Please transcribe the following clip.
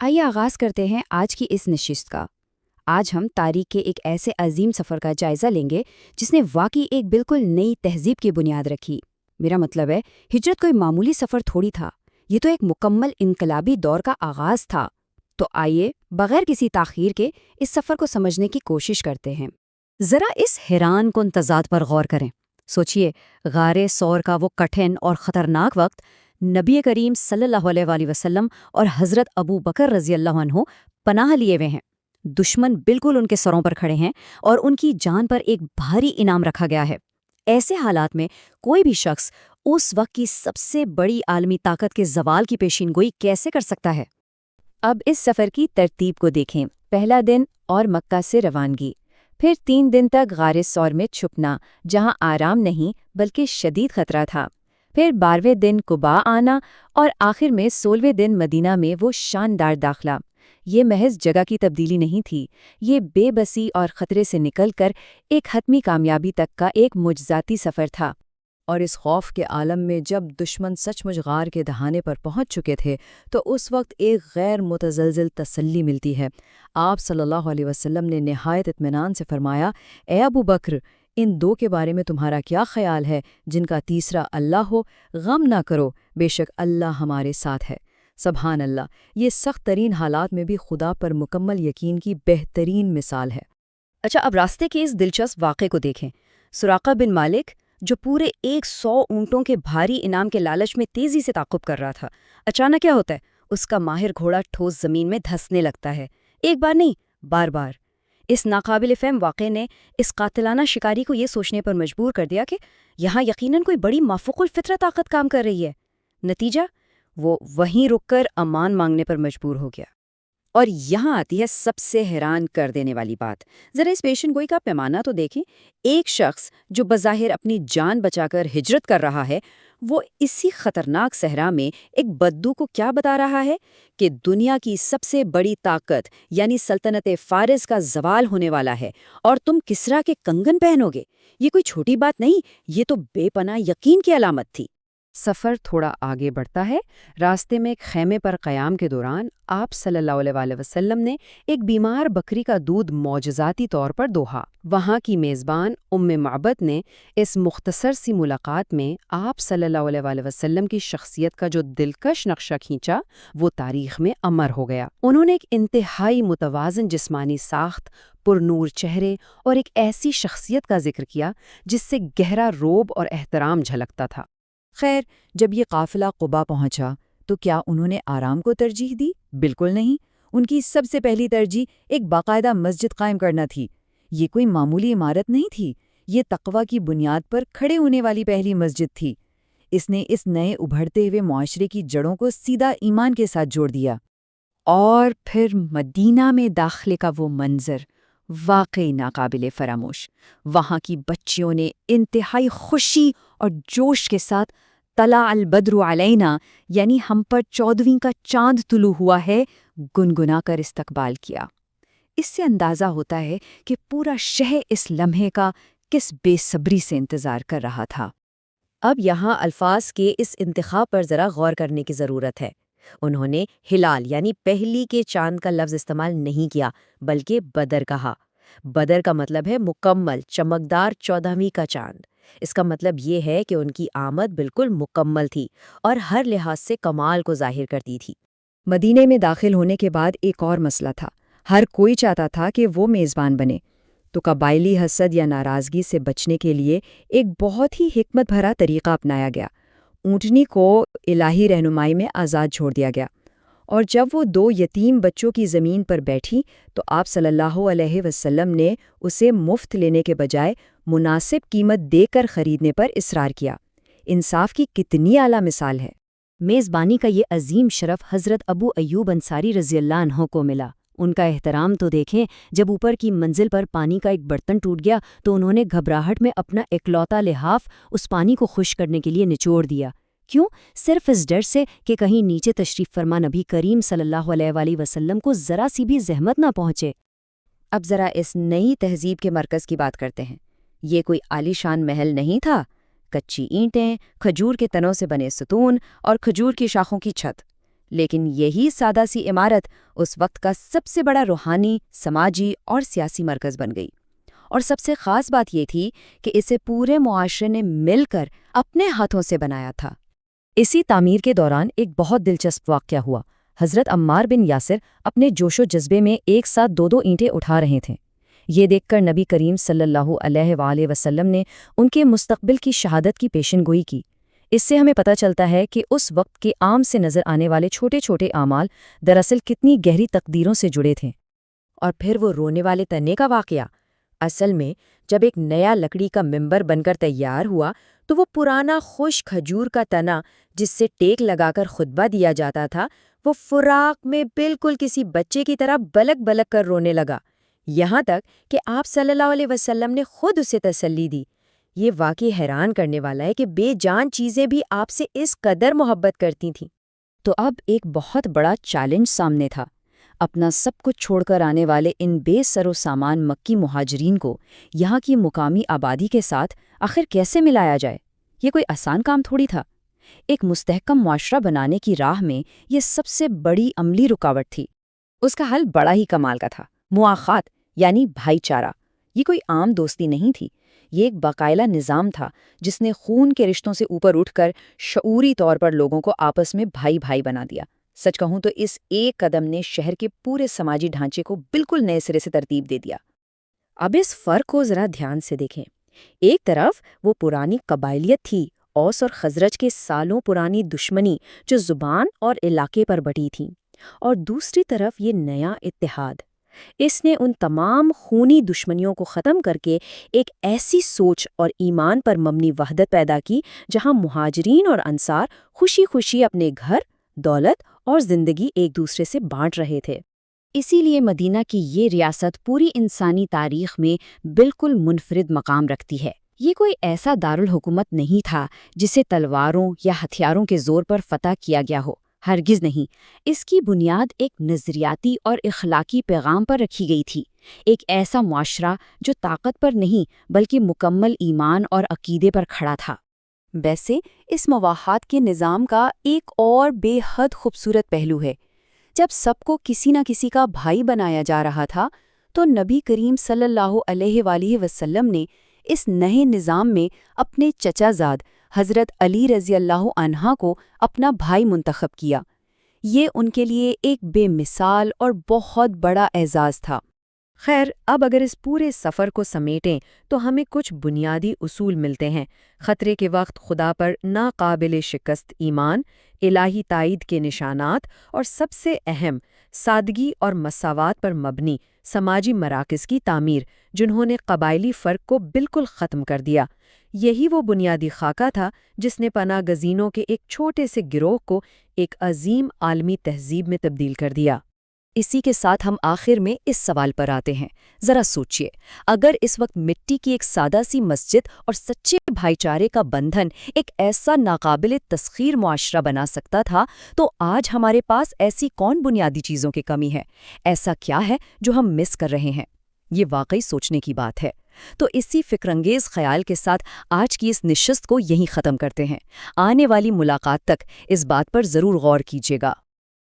آئیے آغاز کرتے ہیں آج کی اس نشست کا۔ آج ہم تاریخ کے ایک ایسے عظیم سفر کا جائزہ لیں گے جس نے واقعی ایک بالکل نئی تہذیب کی بنیاد رکھی۔ میرا مطلب ہے، ہجرت کوئی معمولی سفر تھوڑی تھا، یہ تو ایک مکمل انقلابی دور کا آغاز تھا۔ تو آئیے بغیر کسی تاخیر کے اس سفر کو سمجھنے کی کوشش کرتے ہیں۔ ذرا اس حیران کن تضاد پر غور کریں۔ سوچئے، غار ثور کا وہ کٹھن اور خطرناک وقت، نبی کریم صلی اللہ علیہ وآلہ وسلم اور حضرت ابو بکر رضی اللہ عنہ پناہ لیے ہوئے ہیں۔ دشمن بالکل ان کے سروں پر کھڑے ہیں اور ان کی جان پر ایک بھاری انعام رکھا گیا ہے۔ ایسے حالات میں کوئی بھی شخص اس وقت کی سب سے بڑی عالمی طاقت کے زوال کی پیشین گوئی کیسے کر سکتا ہے؟ اب اس سفر کی ترتیب کو دیکھیں۔ پہلا دن اور مکہ سے روانگی، پھر 3 دن تک غار ثور میں چھپنا جہاں آرام نہیں بلکہ شدید خطرہ تھا، پھر 12ویں دن قباء آنا اور آخر میں 16ویں دن مدینہ میں وہ شاندار داخلہ۔ یہ محض جگہ کی تبدیلی نہیں تھی، یہ بے بسی اور خطرے سے نکل کر ایک حتمی کامیابی تک کا ایک معجزاتی سفر تھا۔ اور اس خوف کے عالم میں جب دشمن سچ مچ غار کے دہانے پر پہنچ چکے تھے تو اس وقت ایک غیر متزلزل تسلی ملتی ہے۔ آپ صلی اللہ علیہ وسلم نے نہایت اطمینان سے فرمایا، اے ابو بکر، ان 2 کے بارے میں تمہارا کیا خیال ہے جن کا تیسرا اللہ ہو؟ غم نہ کرو، بے شک اللہ ہمارے ساتھ ہے۔ سبحان اللہ، یہ سخت ترین حالات میں بھی خدا پر مکمل یقین کی بہترین مثال ہے۔ اچھا، اب راستے کے اس دلچسپ واقعے کو دیکھیں۔ سراقہ بن مالک، جو پورے 100 اونٹوں کے بھاری انعام کے لالچ میں تیزی سے تعاقب کر رہا تھا، اچانک کیا ہوتا ہے؟ اس کا ماہر گھوڑا ٹھوس زمین میں دھنسنے لگتا ہے، ایک بار نہیں، بار بار۔ اس ناقابل فہم واقعے نے اس قاتلانہ شکاری کو یہ سوچنے پر مجبور کر دیا کہ یہاں یقیناً کوئی بڑی مافوق الفطرت طاقت کام کر رہی ہے۔ نتیجہ، وہ وہیں رک کر امان مانگنے پر مجبور ہو گیا۔ اور یہاں آتی ہے سب سے حیران کر دینے والی بات۔ ذرا اس پیشن گوئی کا پیمانہ تو دیکھیں۔ ایک شخص جو بظاہر اپنی جان بچا کر ہجرت کر رہا ہے، وہ اسی خطرناک صحرا میں ایک بدو کو کیا بتا رہا ہے کہ دنیا کی سب سے بڑی طاقت یعنی سلطنت فارس کا زوال ہونے والا ہے اور تم کسریٰ کے کنگن پہنو گے۔ یہ کوئی چھوٹی بات نہیں، یہ تو بے پناہ یقین کی علامت تھی۔ سفر تھوڑا آگے بڑھتا ہے۔ راستے میں ایک خیمے پر قیام کے دوران آپ صلی اللہ علیہ وآلہ وسلم نے ایک بیمار بکری کا دودھ معجزاتی طور پر دوہا۔ وہاں کی میزبان معبد نے اس مختصر سی ملاقات میں آپ صلی اللہ علیہ وآلہ وسلم کی شخصیت کا جو دلکش نقشہ کھینچا، وہ تاریخ میں امر ہو گیا۔ انہوں نے ایک انتہائی متوازن جسمانی ساخت، پرنور چہرے اور ایک ایسی شخصیت کا ذکر کیا جس سے گہرا رعب اور احترام جھلکتا تھا۔ خیر، جب یہ قافلہ قبا پہنچا تو کیا انہوں نے آرام کو ترجیح دی؟ بالکل نہیں۔ ان کی سب سے پہلی ترجیح ایک باقاعدہ مسجد قائم کرنا تھی۔ یہ کوئی معمولی عمارت نہیں تھی، یہ تقویٰ کی بنیاد پر کھڑے ہونے والی پہلی مسجد تھی۔ اس نے اس نئے ابھرتے ہوئے معاشرے کی جڑوں کو سیدھا ایمان کے ساتھ جوڑ دیا۔ اور پھر مدینہ میں داخلے کا وہ منظر واقعی ناقابل فراموش۔ وہاں کی بچیوں نے انتہائی خوشی اور جوش کے ساتھ طلع البدر علینا یعنی ہم پر 14ویں کا چاند طلوع ہوا ہے گنگنا کر استقبال کیا۔ اس سے اندازہ ہوتا ہے کہ پورا شہر اس لمحے کا کس بے صبری سے انتظار کر رہا تھا۔ اب یہاں الفاظ کے اس انتخاب پر ذرا غور کرنے کی ضرورت ہے۔ انہوں نے ہلال یعنی پہلی کے چاند کا لفظ استعمال نہیں کیا بلکہ بدر کہا۔ بدر کا مطلب ہے مکمل چمکدار 14ویں کا چاند۔ اس کا مطلب یہ ہے کہ ان کی آمد بالکل مکمل تھی اور ہر لحاظ سے کمال کو ظاہر کرتی تھی۔ مدینے میں داخل ہونے کے بعد ایک اور مسئلہ تھا۔ ہر کوئی چاہتا تھا کہ وہ میزبان بنے، تو قبائلی حسد یا ناراضگی سے بچنے کے لیے ایک بہت ہی حکمت بھرا طریقہ اپنایا گیا۔ اونٹنی کو الہی رہنمائی میں آزاد چھوڑ دیا گیا، اور جب وہ 2 یتیم بچوں کی زمین پر بیٹھی تو آپ صلی اللہ علیہ وسلم نے اسے مفت لینے کے بجائے مناسب قیمت دے کر خریدنے پر اصرار کیا۔ انصاف کی کتنی اعلیٰ مثال ہے۔ میزبانی کا یہ عظیم شرف حضرت ابو ایوب انصاری رضی اللہ عنہ کو ملا۔ ان کا احترام تو دیکھیں، جب اوپر کی منزل پر پانی کا ایک برتن ٹوٹ گیا تو انہوں نے گھبراہٹ میں اپنا اکلوتا لحاف اس پانی کو خشک کرنے کے لیے نچوڑ دیا۔ کیوں؟ صرف اس ڈر سے کہ کہیں نیچے تشریف فرما نبی کریم صلی اللہ علیہ وآلہ وسلم کو ذرا سی بھی زحمت نہ پہنچے۔ اب ذرا اس نئی تہذیب کے مرکز کی بات کرتے ہیں۔ یہ کوئی عالی شان محل نہیں تھا، کچی اینٹیں، کھجور کے تنوں سے بنے ستون اور کھجور کی شاخوں کی چھت۔ لیکن یہی سادہ سی عمارت اس وقت کا سب سے بڑا روحانی، سماجی اور سیاسی مرکز بن گئی۔ اور سب سے خاص بات یہ تھی کہ اسے پورے معاشرے نے مل کر اپنے ہاتھوں سے بنایا تھا۔ اسی تعمیر کے دوران ایک بہت دلچسپ واقعہ ہوا۔ حضرت عمار بن یاسر اپنے جوش و جذبے میں ایک ساتھ دو اینٹیں اٹھا رہے تھے۔ یہ دیکھ کر نبی کریم صلی اللہ علیہ وآلہ وسلم نے ان کے مستقبل کی شہادت کی پیشن گوئی کی۔ اس سے ہمیں پتہ چلتا ہے کہ اس وقت کے عام سے نظر آنے والے چھوٹے چھوٹے اعمال دراصل کتنی گہری تقدیروں سے جڑے تھے۔ اور پھر وہ رونے والے تنے کا واقعہ، اصل میں جب ایک نیا لکڑی کا ممبر بن کر تیار ہوا تو وہ پرانا خشک کھجور کا تنا جس سے ٹیک لگا کر خطبہ دیا جاتا تھا، وہ فراق میں بالکل کسی بچے کی طرح بلک بلک کر رونے لگا، یہاں تک کہ آپ صلی اللہ علیہ وسلم نے خود اسے تسلی دی۔ یہ واقعی حیران کرنے والا ہے کہ بے جان چیزیں بھی آپ سے اس قدر محبت کرتی تھیں۔ تو اب ایک بہت بڑا چیلنج سامنے تھا، اپنا سب کچھ چھوڑ کر آنے والے ان بے سر و سامان مکی مہاجرین کو یہاں کی مقامی آبادی کے ساتھ آخر کیسے ملایا جائے۔ یہ کوئی آسان کام تھوڑی تھا۔ ایک مستحکم معاشرہ بنانے کی راہ میں یہ سب سے بڑی عملی رکاوٹ تھی۔ اس کا حل بڑا ہی کمال کا تھا، مواخات یعنی بھائی چارہ۔ یہ کوئی عام دوستی نہیں تھی، یہ ایک باقاعدہ نظام تھا جس نے خون کے رشتوں سے اوپر اٹھ کر شعوری طور پر لوگوں کو آپس میں بھائی بھائی بنا دیا۔ سچ کہوں تو اس ایک قدم نے شہر کے پورے سماجی ڈھانچے کو بالکل نئے سرے سے ترتیب دے دیا۔ اب اس فرق کو ذرا دھیان سے دیکھیں۔ ایک طرف وہ پرانی قبائلیت تھی، اوس اور خزرج کے سالوں پرانی دشمنی جو زبان اور علاقے پر بٹی تھی، اور دوسری طرف یہ نیا اتحاد۔ اس نے ان تمام خونی دشمنیوں کو ختم کر کے ایک ایسی سوچ اور ایمان پر مبنی وحدت پیدا کی جہاں مہاجرین اور انصار خوشی خوشی اپنے گھر، دولت اور زندگی ایک دوسرے سے بانٹ رہے تھے۔ اسی لیے مدینہ کی یہ ریاست پوری انسانی تاریخ میں بالکل منفرد مقام رکھتی ہے۔ یہ کوئی ایسا دارالحکومت نہیں تھا جسے تلواروں یا ہتھیاروں کے زور پر فتح کیا گیا ہو، ہرگز نہیں۔ اس کی بنیاد ایک نظریاتی اور اخلاقی پیغام پر رکھی گئی تھی، ایک ایسا معاشرہ جو طاقت پر نہیں بلکہ مکمل ایمان اور عقیدے پر کھڑا تھا۔ ویسے اس مواحات کے نظام کا ایک اور بے حد خوبصورت پہلو ہے۔ جب سب کو کسی نہ کسی کا بھائی بنایا جا رہا تھا تو نبی کریم صلی اللہ علیہ وآلہ وسلم نے اس نئے نظام میں اپنے چچا زاد حضرت علی رضی اللہ عنہ کو اپنا بھائی منتخب کیا۔ یہ ان کے لیے ایک بے مثال اور بہت بڑا اعزاز تھا۔ خیر، اب اگر اس پورے سفر کو سمیٹیں تو ہمیں کچھ بنیادی اصول ملتے ہیں۔ خطرے کے وقت خدا پر ناقابل شکست ایمان، الہی تائید کے نشانات، اور سب سے اہم سادگی اور مساوات پر مبنی سماجی مراکز کی تعمیر جنہوں نے قبائلی فرق کو بالکل ختم کر دیا۔ یہی وہ بنیادی خاکہ تھا جس نے پناہ گزینوں کے ایک چھوٹے سے گروہ کو ایک عظیم عالمی تہذیب میں تبدیل کر دیا۔ اسی کے ساتھ ہم آخر میں اس سوال پر آتے ہیں، ذرا سوچئے، اگر اس وقت مٹی کی ایک سادہ سی مسجد اور سچے بھائی چارے کا بندھن ایک ایسا ناقابل تسخیر معاشرہ بنا سکتا تھا تو آج ہمارے پاس ایسی کون بنیادی چیزوں کی کمی ہے؟ ایسا کیا ہے جو ہم مس کر رہے ہیں؟ یہ واقعی سوچنے کی بات ہے۔ تو اسی فکرانگیز خیال کے ساتھ آج کی اس نشست کو یہیں ختم کرتے ہیں۔ آنے والی ملاقات تک اس بات پر ضرور غور کیجیے گا۔